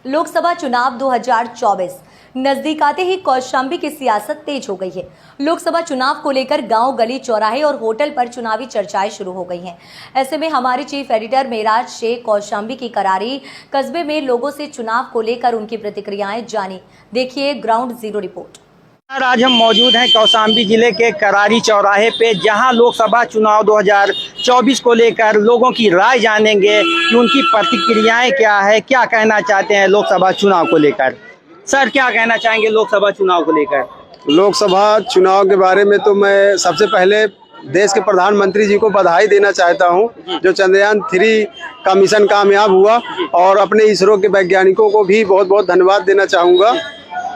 लोकसभा चुनाव 2024 नजदीक आते ही कौशाम्बी की सियासत तेज हो गई है। लोकसभा चुनाव को लेकर गांव, गली, चौराहे और होटल पर चुनावी चर्चाएं शुरू हो गई हैं। ऐसे में हमारे चीफ एडिटर मेराज शेख कौशाम्बी की करारी कस्बे में लोगों से चुनाव को लेकर उनकी प्रतिक्रियाएं जानी। देखिए ग्राउंड जीरो रिपोर्ट। आज हम मौजूद हैं कौशाम्बी जिले के करारी चौराहे पे, जहां लोकसभा चुनाव 2024 को लेकर लोगों की राय जानेंगे कि उनकी प्रतिक्रियाएं क्या है, क्या कहना चाहते हैं लोकसभा चुनाव को लेकर। सर, क्या कहना चाहेंगे लोकसभा चुनाव को लेकर? लोकसभा चुनाव के बारे में तो मैं सबसे पहले देश के प्रधानमंत्री जी को बधाई देना चाहता हूं, जो चंद्रयान 3 का मिशन कामयाब हुआ, और अपने इसरो के वैज्ञानिकों को भी बहुत बहुत धन्यवाद देना चाहूँगा।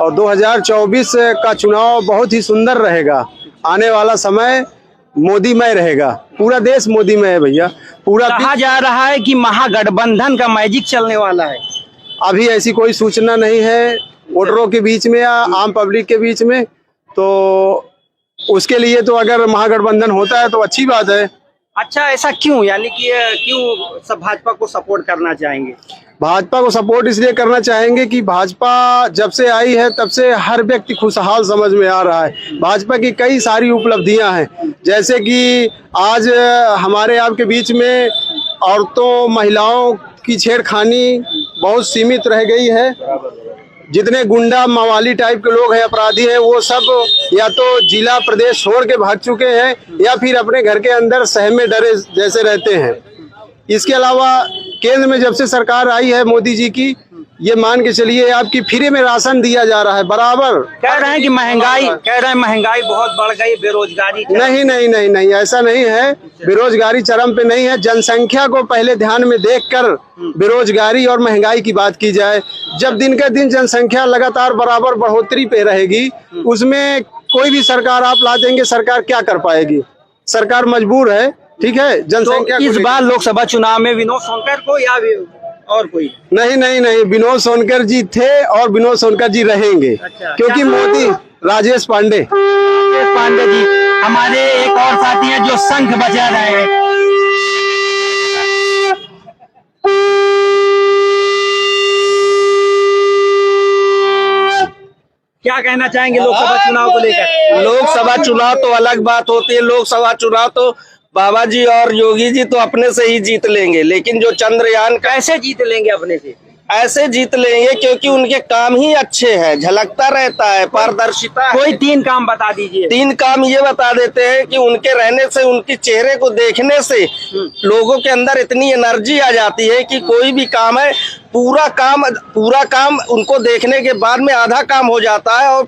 और 2024 का चुनाव बहुत ही सुंदर रहेगा। आने वाला समय मोदीमय रहेगा। पूरा देश मोदीमय है भैया। पूरा कहा जा रहा है कि महागठबंधन का मैजिक चलने वाला है। अभी ऐसी कोई सूचना नहीं है वोटरों के बीच में या आम पब्लिक के बीच में, तो उसके लिए तो अगर महागठबंधन होता है तो अच्छी बात है। अच्छा, ऐसा क्यों? यानी कि क्यों सब भाजपा को सपोर्ट करना चाहेंगे? भाजपा को सपोर्ट इसलिए करना चाहेंगे कि भाजपा जब से आई है तब से हर व्यक्ति खुशहाल समझ में आ रहा है। भाजपा की कई सारी उपलब्धियां हैं, जैसे कि आज हमारे आपके बीच में औरतों, महिलाओं की छेड़खानी बहुत सीमित रह गई है। जितने गुंडा मवाली टाइप के लोग हैं, अपराधी हैं, वो सब या तो जिला प्रदेश छोड़ के भाग चुके हैं या फिर अपने घर के अंदर सहमे डरे जैसे रहते हैं। इसके अलावा केंद्र में जब से सरकार आई है मोदी जी की, ये मान के चलिए आपकी फ्री में राशन दिया जा रहा है बराबर। कह रहे हैं कि महंगाई बहुत बढ़ गई, बेरोजगारी। नहीं, ऐसा नहीं है। बेरोजगारी चरम पे नहीं है। जनसंख्या को पहले ध्यान में देखकर बेरोजगारी और महंगाई की बात की जाए। जब दिन के दिन जनसंख्या लगातार बराबर बढ़ोतरी पे रहेगी, उसमें कोई भी सरकार आप ला देंगे, सरकार क्या कर पाएगी? सरकार मजबूर है। ठीक है, जनसंख्या तो इस बार लोकसभा चुनाव में विनोद सोनकर को या और कोई? नहीं, विनोद सोनकर जी थे और विनोद सोनकर जी रहेंगे। अच्छा, क्योंकि मोदी राजेश पांडे जी हमारे एक और साथी हैं जो शंख बजा रहे हैं। क्या कहना चाहेंगे लोकसभा चुनाव को लेकर? लोकसभा चुनाव तो अलग बात होती है। लोकसभा चुनाव तो बाबा जी और योगी जी तो अपने से ही जीत लेंगे, लेकिन जो चंद्रयान कैसे जीत लेंगे? अपने से ऐसे जीत लेंगे क्योंकि उनके काम ही अच्छे हैं, झलकता रहता है, पारदर्शिता है। कोई 3 काम बता दीजिए। 3 काम ये बता देते हैं कि उनके रहने से, उनके चेहरे को देखने से लोगों के अंदर इतनी एनर्जी आ जाती है कि कोई भी काम है, पूरा काम उनको देखने के बाद में आधा काम हो जाता है, और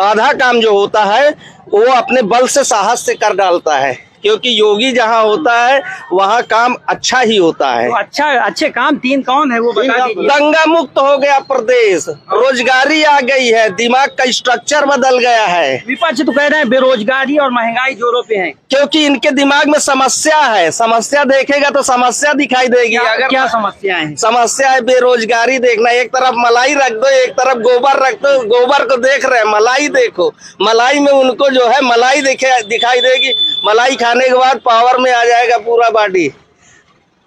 आधा काम जो होता है वो अपने बल से, साहस से कर डालता है। क्योंकि योगी जहाँ होता है वहाँ काम अच्छा ही होता है। तो अच्छे काम 3 कौन है वो बता दीजिए। दंगा मुक्त हो गया प्रदेश, रोजगारी आ गई है, दिमाग का स्ट्रक्चर बदल गया है। विपक्ष तो कह रहे हैं बेरोजगारी और महंगाई जोरों पे है, क्योंकि इनके दिमाग में समस्या है। समस्या देखेगा तो समस्या दिखाई देगी। अगर क्या समस्या है? समस्या है बेरोजगारी। देखना, एक तरफ मलाई रख दो, एक तरफ गोबर रख दो। गोबर को देख रहे हैं, मलाई देखो। मलाई में उनको जो है मलाई दिखाई देगी। मलाई खाने के बाद पावर में आ जाएगा पूरा बॉडी।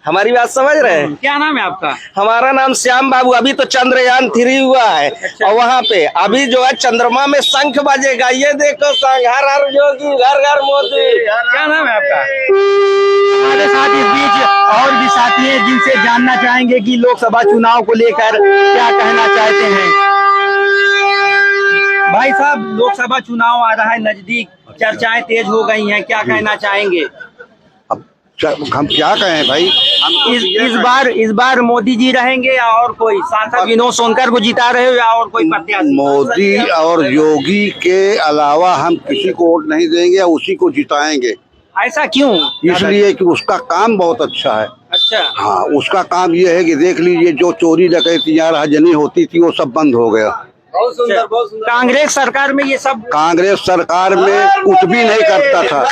हमारी बात समझ रहे हैं? क्या नाम है आपका? हमारा नाम श्याम बाबू। अभी तो चंद्रयान 3 हुआ है। अच्छा। और वहाँ पे अभी जो है चंद्रमा में शंख बजेगा। ये देखो शंख, हर हर योगी, घर घर मोदी। क्या नाम है आपका? हमारे साथ इस बीच और भी साथी हैं जिनसे जानना चाहेंगे कि लोकसभा चुनाव को लेकर क्या कहना चाहते हैं। भाई साहब, लोकसभा चुनाव आ रहा है नजदीक, चर्चाएं तेज हो गई हैं, क्या कहना चाहेंगे? अब हम क्या कहें भाई? इस बार मोदी जी रहेंगे या और कोई? सांसद विनोद सोनकर को जिता रहे हो या और कोई प्रत्याशी? मोदी और योगी के अलावा हम किसी को वोट नहीं देंगे या उसी को जिताएंगे। ऐसा क्यों? इसलिए कि उसका काम बहुत अच्छा है। अच्छा। हाँ, उसका काम ये है कि देख लीजिए, जो चोरी डकैतियां राजनी होती थी वो सब बंद हो गया। बहुत सुंदर, बहुत सुंदर। कांग्रेस सरकार में ये सब? कांग्रेस सरकार में कुछ भी नहीं करता था।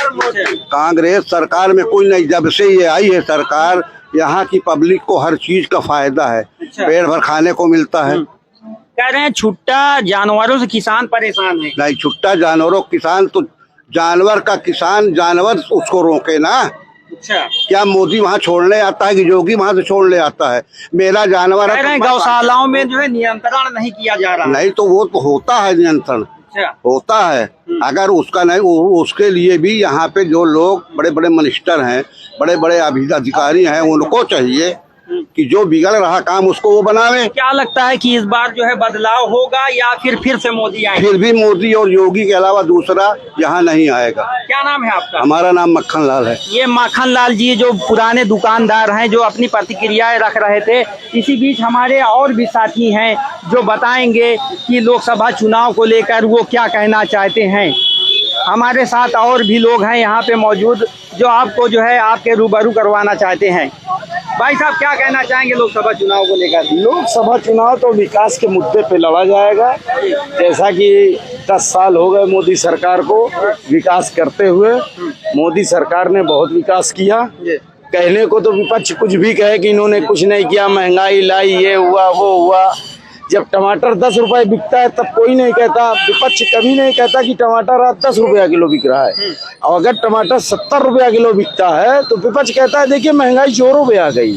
कांग्रेस सरकार में कोई नहीं। जब से ये आई है सरकार, यहाँ की पब्लिक को हर चीज का फायदा है। अच्छा। पेट भर खाने को मिलता है। कह रहे हैं छुट्टा जानवरों से किसान परेशान है। नहीं, छुट्टा जानवरों किसान तो जानवर का किसान, जानवर उसको रोके ना। अच्छा, क्या मोदी वहाँ छोड़ने आता है कि योगी वहाँ से छोड़ने आता है? मेरा जानवर कह रहे हैं गौशालाओं में जो है नियंत्रण नहीं किया जा रहा है। नहीं तो वो तो होता है नियंत्रण, अच्छा, होता है। अगर उसका नहीं उसके लिए भी यहाँ पे जो लोग बड़े बड़े मिनिस्टर हैं, बड़े बड़े अधिकारी हैं, उनको चाहिए कि जो बिगड़ रहा काम उसको वो बनावे। क्या लगता है कि इस बार जो है बदलाव होगा या फिर से मोदी आएंगे? फिर भी मोदी और योगी के अलावा दूसरा यहाँ नहीं आएगा। क्या नाम है आपका? हमारा नाम मक्खन लाल है। ये माखन लाल जी जो पुराने दुकानदार हैं, जो अपनी प्रतिक्रियाएं रख रहे थे। इसी बीच हमारे और भी साथी हैं जो बताएंगे कि लोकसभा चुनाव को लेकर वो क्या कहना चाहते हैं। हमारे साथ और भी लोग हैं यहाँ पे मौजूद जो आपको जो है आपके रूबरू करवाना चाहते हैं। भाई साहब, क्या कहना चाहेंगे लोकसभा चुनाव को लेकर? लोकसभा चुनाव तो विकास के मुद्दे पे लड़ा जाएगा। जैसा कि 10 साल हो गए मोदी सरकार को विकास करते हुए। मोदी सरकार ने बहुत विकास किया। कहने को तो विपक्ष कुछ भी कहे कि इन्होंने कुछ नहीं किया, महंगाई लाई, ये हुआ वो हुआ। जब टमाटर 10 रुपए बिकता है तब कोई नहीं कहता, विपक्ष कभी नहीं कहता कि टमाटर आज 10 रुपया किलो बिक रहा है। और अगर टमाटर 70 रुपया किलो बिकता है तो विपक्ष कहता है देखिए महंगाई जोरों पे आ गई।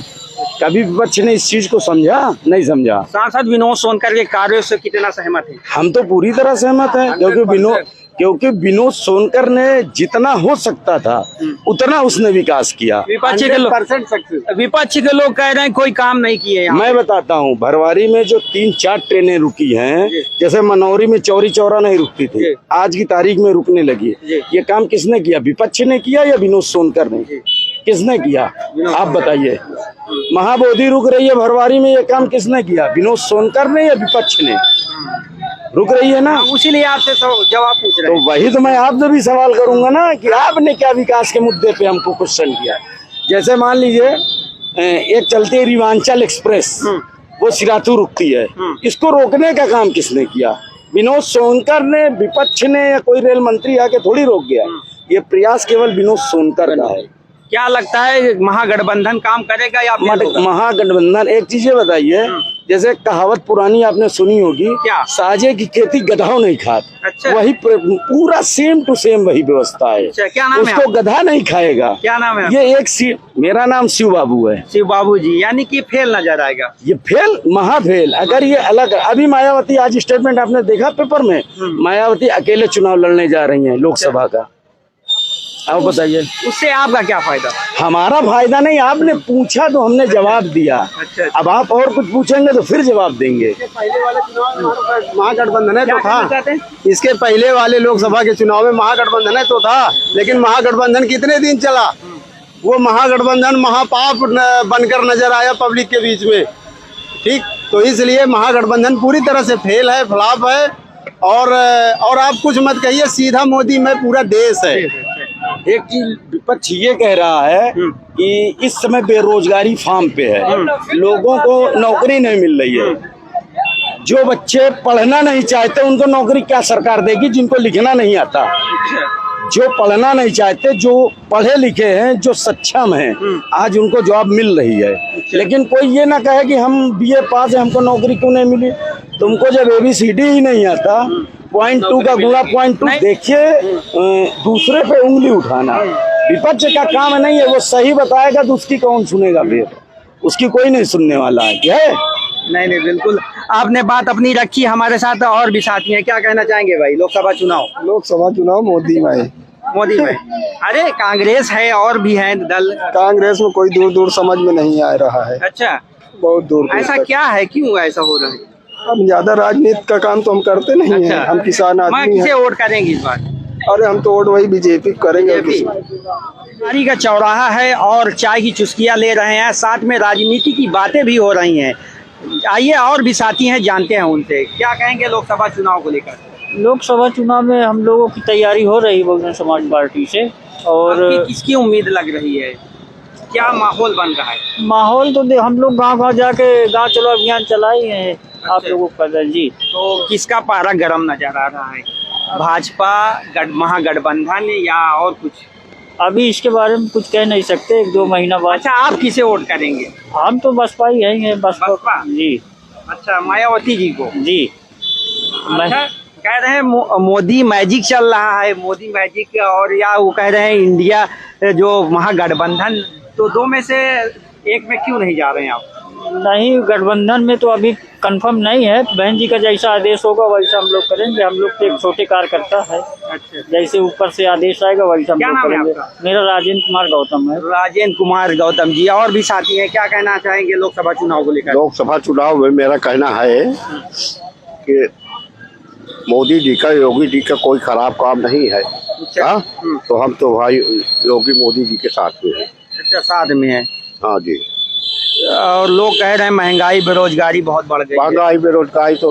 कभी विपक्ष ने इस चीज को समझा? नहीं समझा। सांसद विनोद सोनकर के कार्यों से कितना सहमत है? हम तो पूरी तरह सहमत हैं, क्योंकि विनोद सोनकर ने जितना हो सकता था उतना उसने विकास किया। विपक्ष के लोग कह रहे हैं कोई काम नहीं किए। मैं बताता हूँ, भरवारी में जो 3-4 ट्रेनें रुकी हैं, जैसे मनौरी में चौरी चौरा नहीं रुकती थी, आज की तारीख में रुकने लगी। ये काम किसने किया? विपक्ष ने किया या विनोद सोनकर ने? किसने किया आप बताइए? महाबोधि रुक रही है भरवारी में, ये काम किसने किया? विनोद सोनकर ने या विपक्ष ने? रुक रही है ना, उसीलिए आपसे जवाब पूछ रहे हैं। तो वही तो मैं आपसे भी सवाल करूंगा ना कि आपने क्या विकास के मुद्दे पे हमको क्वेश्चन किया। जैसे मान लीजिए एक चलती है रिवांचल एक्सप्रेस, वो सिराथू रुकती है, इसको रोकने का काम किसने किया? विनोद सोनकर ने, विपक्ष ने, या कोई रेल मंत्री आके थोड़ी रोक गया। ये प्रयास केवल विनोद सोनकर का है। क्या लगता है महागठबंधन काम करेगा या महागठबंधन? एक चीज ये बताइए, जैसे कहावत पुरानी आपने सुनी होगी, क्या? साजे की खेती गधाओं नहीं खाते। अच्छा। वही पूरा सेम टू सेम वही व्यवस्था है। अच्छा, क्या नाम है उसको गधा नहीं खाएगा। क्या नाम है? ये मेरा नाम शिव बाबू है। शिव बाबू जी, यानी कि फेल नजर आएगा। ये फेल, महाफेल। अगर ये अलग, अभी मायावती आज स्टेटमेंट आपने देखा पेपर में, मायावती अकेले चुनाव लड़ने जा रही है लोकसभा का। अब बताइए उससे आपका क्या फायदा? हमारा फायदा नहीं, आपने पूछा तो हमने जवाब दिया। अच्छा। अब आप और कुछ पूछेंगे तो फिर जवाब देंगे। पहले वाले चुनाव में महागठबंधन है तो था, हैं? इसके पहले वाले लोकसभा के चुनाव में महागठबंधन है तो था, लेकिन महागठबंधन कितने दिन चला? वो महागठबंधन महापाप बनकर नजर आया पब्लिक के बीच में। ठीक, तो इसलिए महागठबंधन पूरी तरह से फेल है, फ्लॉप है। और आप कुछ मत कहिए, सीधा मोदी में पूरा देश है। एक चीज विपक्ष ये कह रहा है कि इस समय बेरोजगारी फार्म पे है, लोगों को नौकरी नहीं मिल रही है। जो बच्चे पढ़ना नहीं चाहते उनको नौकरी क्या सरकार देगी? जिनको लिखना नहीं आता, जो पढ़ना नहीं चाहते, जो पढ़े लिखे हैं, जो सक्षम हैं, आज उनको जॉब मिल रही है। लेकिन कोई ये ना कहे कि हम BA पास है, हमको नौकरी क्यों नहीं मिली। तुमको जब ABCD ही नहीं आता, 0.2 का गुणा 0.2 देखिए, दूसरे पे उंगली उठाना विपक्ष का काम नहीं है। वो सही बताएगा तो उसकी कौन सुनेगा? फिर उसकी कोई नहीं सुनने वाला है। क्या है? नहीं, बिल्कुल आपने बात अपनी रखी। हमारे साथ और भी साथी हैं, क्या कहना चाहेंगे भाई? लोकसभा चुनाव मोदी में अरे कांग्रेस है और भी है दल। कांग्रेस में कोई दूर दूर समझ में नहीं आ रहा है। अच्छा, बहुत दूर। ऐसा क्या है, क्यों ऐसा हो रहा है? हम ज्यादा राजनीति का काम तो हम करते नहीं अच्छा। हैं, हम किसान आदमी किसे हैं। वोट करेंगे इस बार? अरे हम तो वोट वही बीजेपी करेंगे। गाड़ी का चौराहा है और चाय की चुस्कियां ले रहे हैं, साथ में राजनीति की बातें भी हो रही हैं। आइए और भी साथी हैं, जानते हैं उनसे क्या कहेंगे लोकसभा चुनाव को लेकर। लोकसभा चुनाव में हम लोगों की तैयारी हो रही है बहुजन समाज पार्टी से। और किसकी उम्मीद लग रही है? क्या माहौल बन रहा है? माहौल तो हम लोग गांव जाके गांव चलो अभियान चलाए हैं। आप लोगों को पता जी। तो किसका पारा गर्म नजर आ रहा है? भाजपा महागठबंधन या और कुछ? अभी इसके बारे में कुछ कह नहीं सकते, 1-2 महीना बाद। अच्छा, आप किसे वोट करेंगे? हम तो बसपा ही हैं। बसपा जी। अच्छा, मायावती जी को? जी। अच्छा, कह रहे हैं मोदी मैजिक चल रहा है, मोदी मैजिक, और या वो कह रहे हैं इंडिया जो महागठबंधन, तो दो में से एक में क्यों नहीं जा रहे हैं आप? नहीं, गठबंधन में तो अभी कंफर्म नहीं है। बहन जी का जैसा आदेश होगा वैसा हम लोग करेंगे। हम लोग तो एक छोटे कार्यकर्ता है, अच्छा, जैसे ऊपर से आदेश आएगा वैसा हम क्या लोग नाम है करेंगे। आपका? मेरा राजेंद्र कुमार गौतम है। राजेंद्र कुमार गौतम जी, और भी साथी हैं, क्या कहना चाहेंगे लोकसभा चुनाव को लेकर? लोकसभा चुनाव में मेरा कहना है कि मोदी जी का, योगी जी का कोई खराब काम नहीं है। हाँ, तो हम तो भाई योगी मोदी जी के साथ में हैं। अच्छा, साथ में है। हाँ जी। और लोग कह रहे हैं महंगाई बेरोजगारी बहुत बढ़ गई है। महंगाई बेरोजगारी तो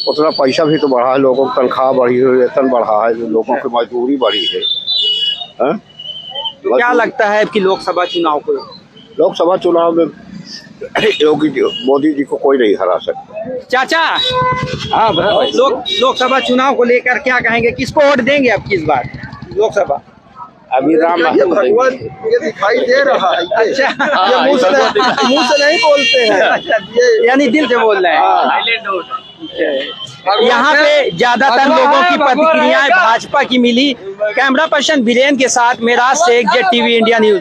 उतना पैसा भी तो बढ़ा है, लोगों की तनख्वाह बढ़ी है, वेतन बढ़ा है, लोगों की मजदूरी बढ़ी है। हाँ? तो क्या लगता है कि लोकसभा चुनाव को? लोकसभा चुनाव में योगी जी, मोदी जी को कोई नहीं हरा सकता। चाचा, हाँ, लोकसभा चुनाव को लेकर क्या कहेंगे? किसको वोट देंगे आप इस बार लोकसभा? अभी राम भगवान ये दिखाई दे रहा है। अच्छा, ये मुंह से नहीं बोलते हैं, यानी दिल से बोल रहे हैं। यहाँ पे ज्यादातर लोगों की प्रतिक्रियाएं भाजपा की मिली। कैमरा पर्सन वीरेंद्र के साथ मेरा Sheikh, Z TV India news.